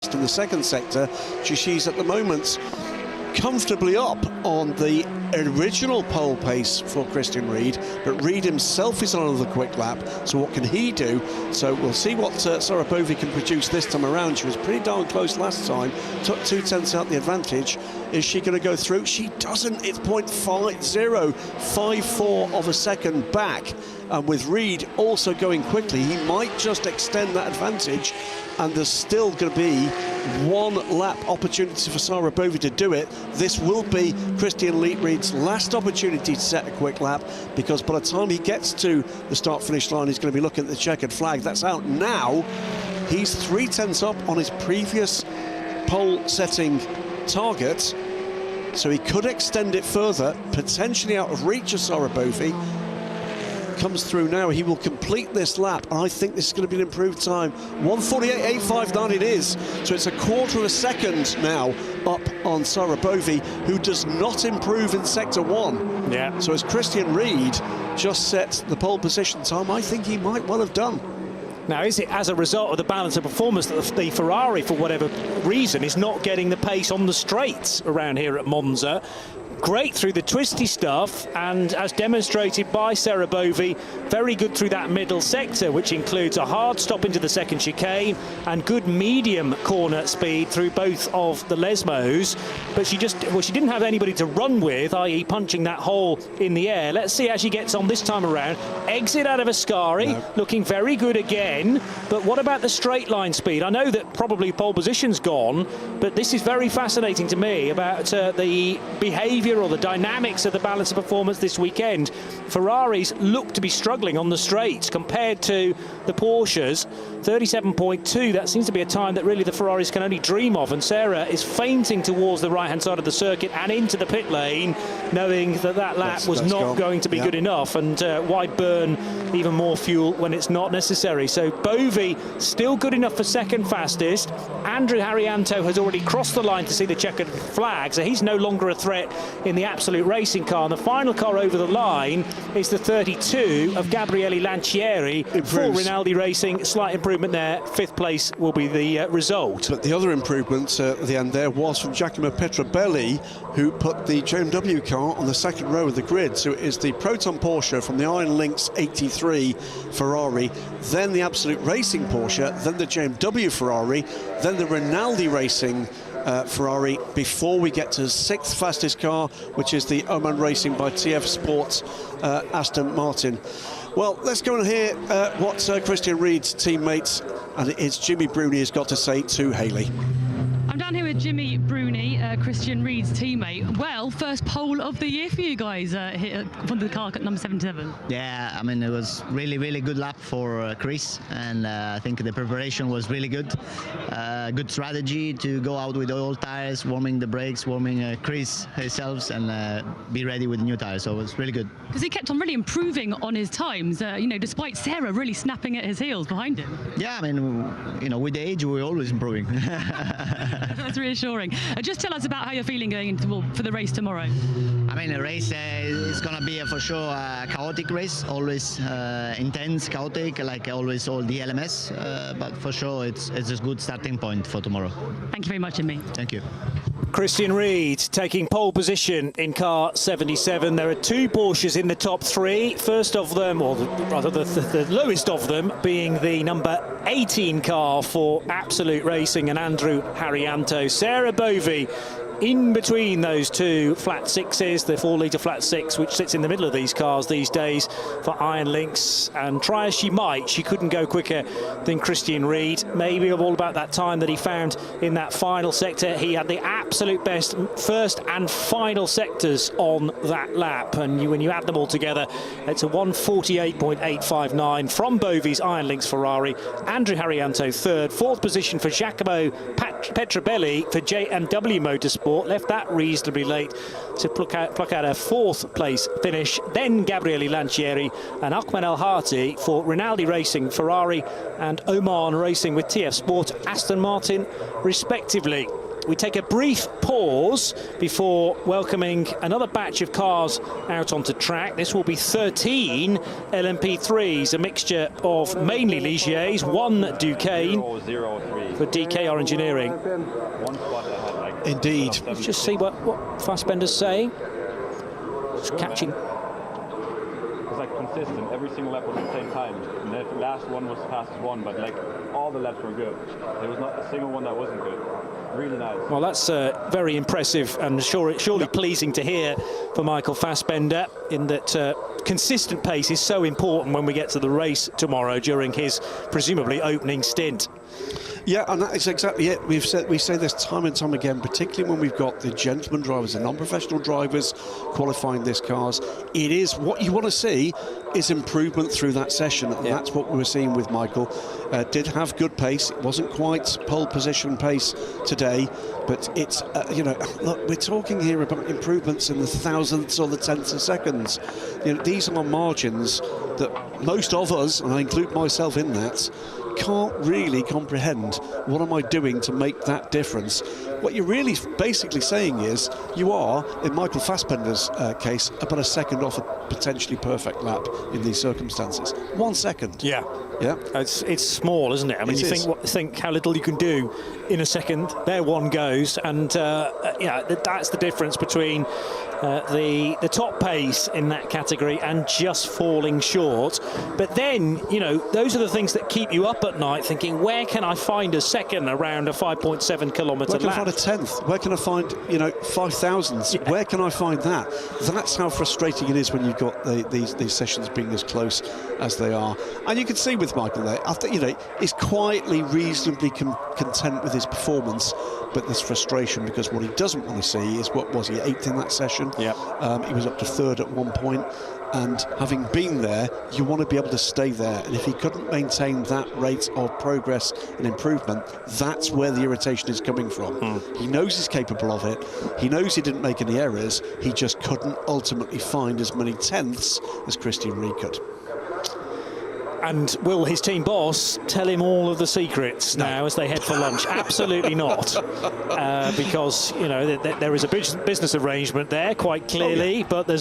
in the second sector. She's at the moment comfortably up on the original pole pace for Christian Reed, but Reed himself is on another quick lap, so what can he do? So we'll see what Sarah Bovey can produce this time around. She was pretty darn close last time, took 2/10 out the advantage. Is she going to go through? She doesn't. It's 0.5054 of a second back, and with Reed also going quickly, he might just extend that advantage, and there's still going to be one lap opportunity for Sarah Bovey to do it. This will be Christian Reed's last opportunity to set a quick lap, because by the time he gets to the start-finish line, he's going to be looking at the checkered flag. That's out now. He's 3/10 up on his previous pole-setting target, so he could extend it further, potentially out of reach of Sarah Bovey. Comes through now, he will complete this lap. I think this is going to be an improved time. 1:48.859 it is, so it's a quarter of a second now up on Sarah Bovey, who does not improve in sector one. Yeah. So as Christian Reed just set the pole position time, I think he might well have done. Now, is it as a result of the balance of performance that the Ferrari, for whatever reason, is not getting the pace on the straights around here at Monza? Great through the twisty stuff, and as demonstrated by Sarah Bovey, very good through that middle sector, which includes a hard stop into the second chicane and good medium corner speed through both of the Lesmos. But she didn't have anybody to run with, i.e. punching that hole in the air. Let's see how she gets on this time around. Exit out of Ascari, looking very good again. But what about the straight line speed? I know that probably pole position's gone, but this is very fascinating to me about the behaviour or the dynamics of the balance of performance this weekend. Ferraris look to be struggling on the straights compared to the Porsches. 37.2, that seems to be a time that really the Ferraris can only dream of, and Sarah is feinting towards the right-hand side of the circuit and into the pit lane, knowing that lap was not going to be good enough, and why burn even more fuel when it's not necessary. So Bovey still good enough for second fastest. Andrew Haryanto has already crossed the line to see the checkered flag, so he's no longer a threat in the Absolute Racing car. And the final car over the line is the 32 of Gabriele Lancieri for Rinaldi Racing. Slight improvement there. Fifth place will be the result. But the other improvement at the end there was from Giacomo Petrobelli, who put the JMW car on the second row of the grid. So it is the Proton Porsche from the Iron Lynx 83 Ferrari, then the Absolute Racing Porsche, then the JMW Ferrari, then the Rinaldi Racing Ferrari, before we get to the sixth fastest car, which is the Oman Racing by TF Sports Aston Martin. Well, let's go and hear what Christian Reed's teammates, and it's Jimmy Bruni, has got to say to Hayley. I'm down here with Jimmy Bruni, Christian Reed's teammate. Well, first pole of the year for you guys here from the car at number 77. Yeah, I mean, it was really good lap for Chris, and I think the preparation was really good. Good strategy to go out with old tires, warming the brakes, warming Chris himself, and be ready with new tires. So it was really good. Because he kept on really improving on his times, you know, despite Sarah really snapping at his heels behind him. Yeah, I mean, you know, with the age, we're always improving. That's reassuring. Just tell us about how you're feeling going into for the race tomorrow. I mean, the race is going to be for sure a chaotic race, always intense, chaotic, like always all the LMS. But for sure, it's a good starting point for tomorrow. Thank you very much, Jimmy. Thank you. Christian Reed taking pole position in car 77. There are two Porsches in the top three. First of them, or rather the lowest of them, being the number 18 car for Absolute Racing and Andrew Haryanto. Sarah Bovey in between those two flat sixes, the 4-litre flat six, which sits in the middle of these cars these days for Iron Lynx, and try as she might, she couldn't go quicker than Christian Reed. Maybe all about that time that he found in that final sector. He had the absolute best first and final sectors on that lap, and when you add them all together, it's a 1:48.859 from Bovey's Iron Lynx Ferrari. Andrew Haryanto third, fourth position for Giacomo Petrobelli for JMW Motorsport. Left that reasonably late to pluck out a fourth place finish. Then Gabriele Lancieri and Ahmed El Hati for Rinaldi Racing Ferrari and Oman Racing with TF Sport Aston Martin respectively. We take a brief pause before welcoming another batch of cars out onto track. This will be 13 LMP3s, a mixture of mainly Ligiers, one Duquesne for DKR Engineering. Indeed. Let's just see what Fassbender's saying. Just catching. It's like consistent. Every single lap was at the same time. And the last one was the fastest one, but like all the laps were good. There was not a single one that wasn't good. Really nice. Well, that's very impressive and surely pleasing to hear for Michael Fassbender, in that consistent pace is so important when we get to the race tomorrow during his presumably opening stint. Yeah, and that is exactly it. We say this time and time again, particularly when we've got the gentleman drivers and non-professional drivers qualifying these cars. It is what you want to see is improvement through that session, and that's what we were seeing with Michael. Did have good pace. It wasn't quite pole position pace today, but it's you know, look, we're talking here about improvements in the thousandths or the tenths of seconds. You know, these are margins that most of us, and I include myself in that, can't really comprehend. What am I doing to make that difference? What you're really basically saying is you are, in Michael Fassbender's case, about a second off a potentially perfect lap in these circumstances. 1 second. Yeah. Yeah. It's small, isn't it? I mean, you think how little you can do in a second. There one goes, and yeah, that's the difference between the top pace in that category and just falling short. But then, you know, those are the things that keep you up at night, thinking, where can I find a second around a 5.7 kilometre lap? Where can I find a tenth? Where can I find, you know, 5,000ths? Yeah. Where can I find that? That's how frustrating it is when you've got these sessions being as close as they are. And you can see with Michael there, I think, you know, he's quietly, reasonably content with his performance, but there's frustration because what he doesn't want to see is, what was he, 8th in that session? Yeah. He was up to 3rd at one point. And having been there, you want to be able to stay there. And if he couldn't maintain that rate of progress and improvement, that's where the irritation is coming from. He knows he's capable of it. He knows he didn't make any errors. He just couldn't ultimately find as many tenths as Christian Reed could. And will his team boss tell him all of the secrets now as they head for lunch? Absolutely not, because, you know, there is a business arrangement there quite clearly, but there's